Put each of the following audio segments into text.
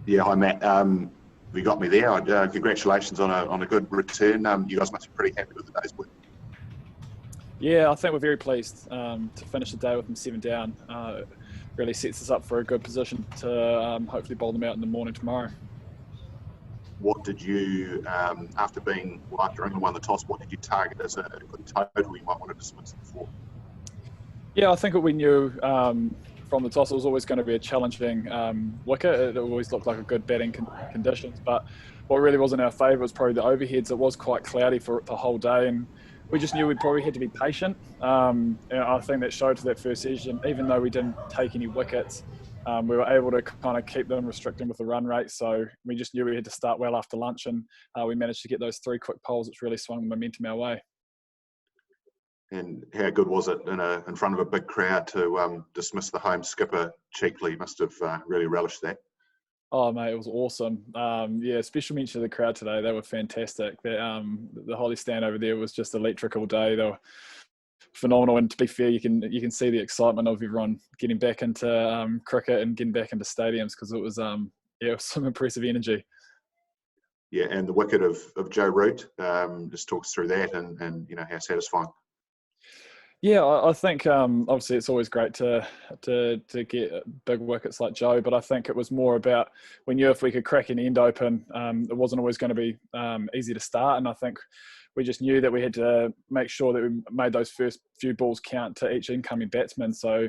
Yeah, hi Matt. You got me there. Congratulations on a good return. You guys must be pretty happy with the day's work. Yeah, I think we're very pleased to finish the day with them 7 down. Really sets us up for a good position to hopefully bowl them out in the morning tomorrow. What did you, after England won the toss, what did you target as a good total you might want to dismiss them for? Yeah, I think what we knew from the toss, it was always going to be a challenging wicket. It always looked like a good batting conditions, but what really was in our favour was probably the overheads. It was quite cloudy for the whole day, and we just knew we'd probably had to be patient. And I think that showed for that first session. Even though we didn't take any wickets, we were able to kind of keep them restricting with the run rate. So we just knew we had to start well after lunch, and we managed to get those 3 quick poles, which really swung the momentum our way. And how good was it in front of a big crowd to dismiss the home skipper cheekily? You must have really relished that. Oh, mate, it was awesome. Yeah, special mention to the crowd today. They were fantastic. The Holly stand over there was just electric all day. They were phenomenal. And to be fair, you can see the excitement of everyone getting back into cricket and getting back into stadiums, because it was it was some impressive energy. Yeah, and the wicket of Joe Root, just talk us through that and how satisfying. Yeah, I think obviously it's always great to get big wickets like Joe, but I think it was more about we knew if we could crack an end open, it wasn't always going to be easy to start, and I think we just knew that we had to make sure that we made those first few balls count to each incoming batsman. So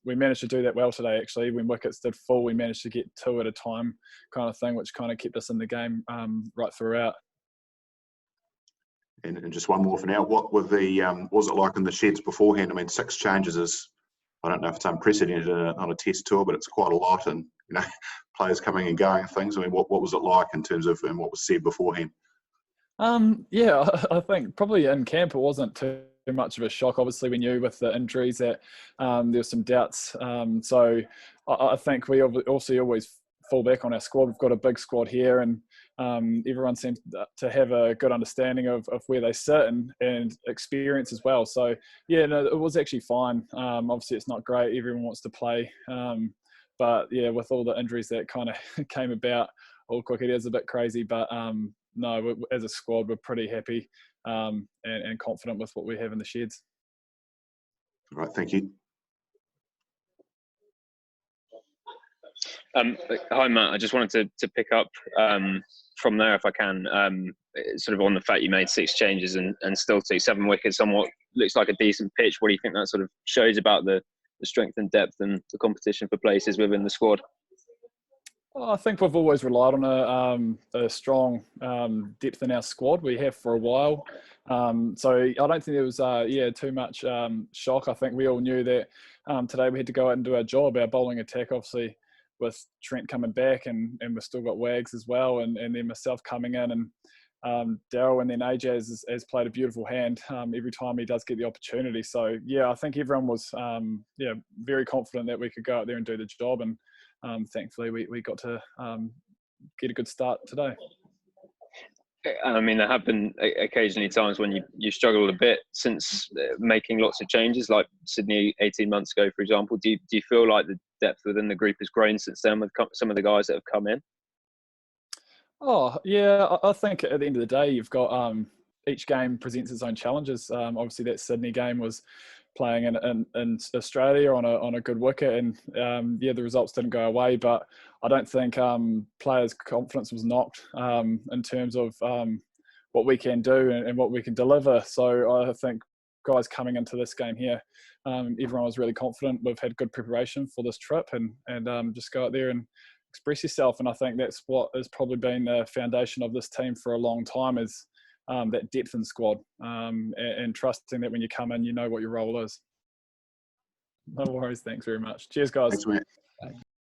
we managed to do that well today. Actually, when wickets did fall, we managed to get 2 at a time, kind of thing, which kind of kept us in the game right throughout. And just one more for now. What were was it like in the sheds beforehand? I mean, 6 changes is, I don't know if it's unprecedented on a test tour, but it's quite a lot, and players coming and going and things. I mean, what was it like in terms of and what was said beforehand? Yeah, I think probably in camp it wasn't too much of a shock. Obviously, we knew with the injuries that there were some doubts. So I think we also always fall back on our squad. We've got a big squad here, and everyone seems to have a good understanding of where they sit and experience as well. So yeah, no, it was actually fine. Obviously, it's not great. Everyone wants to play, but yeah, with all the injuries that kind of came about, all cricket is a bit crazy. But no, as a squad, we're pretty happy and confident with what we have in the sheds. All right, thank you. Hi Matt, I just wanted to pick up from there if I can, sort of on the fact you made 6 changes and still took 7 wickets on what looks like a decent pitch. What do you think that sort of shows about the strength and depth and the competition for places within the squad? Well, I think we've always relied on a strong depth in our squad. We have for a while. So I don't think there was too much shock. I think we all knew that today we had to go out and do our job. Our bowling attack, obviously, with Trent coming back and we've still got Wags as well, and then myself coming in, and Daryl, and then AJ has played a beautiful hand every time he does get the opportunity. So yeah, I think everyone was very confident that we could go out there and do the job, and thankfully we got to get a good start today. I mean, there have been occasionally times when you struggled a bit since making lots of changes, like Sydney 18 months ago, for example. Do you feel like the depth within the group has grown since then with some of the guys that have come in? Oh, yeah, I think at the end of the day, you've got each game presents its own challenges. Obviously, that Sydney game was playing in Australia on a good wicket, and the results didn't go away, but I don't think players' confidence was knocked in terms of what we can do and what we can deliver. So I think guys coming into this game here, everyone was really confident. We've had good preparation for this trip, and just go out there and express yourself. And I think that's what has probably been the foundation of this team for a long time, is that depth in squad, and trusting that when you come in, you know what your role is. No worries. Thanks very much. Cheers, guys. Thanks, mate.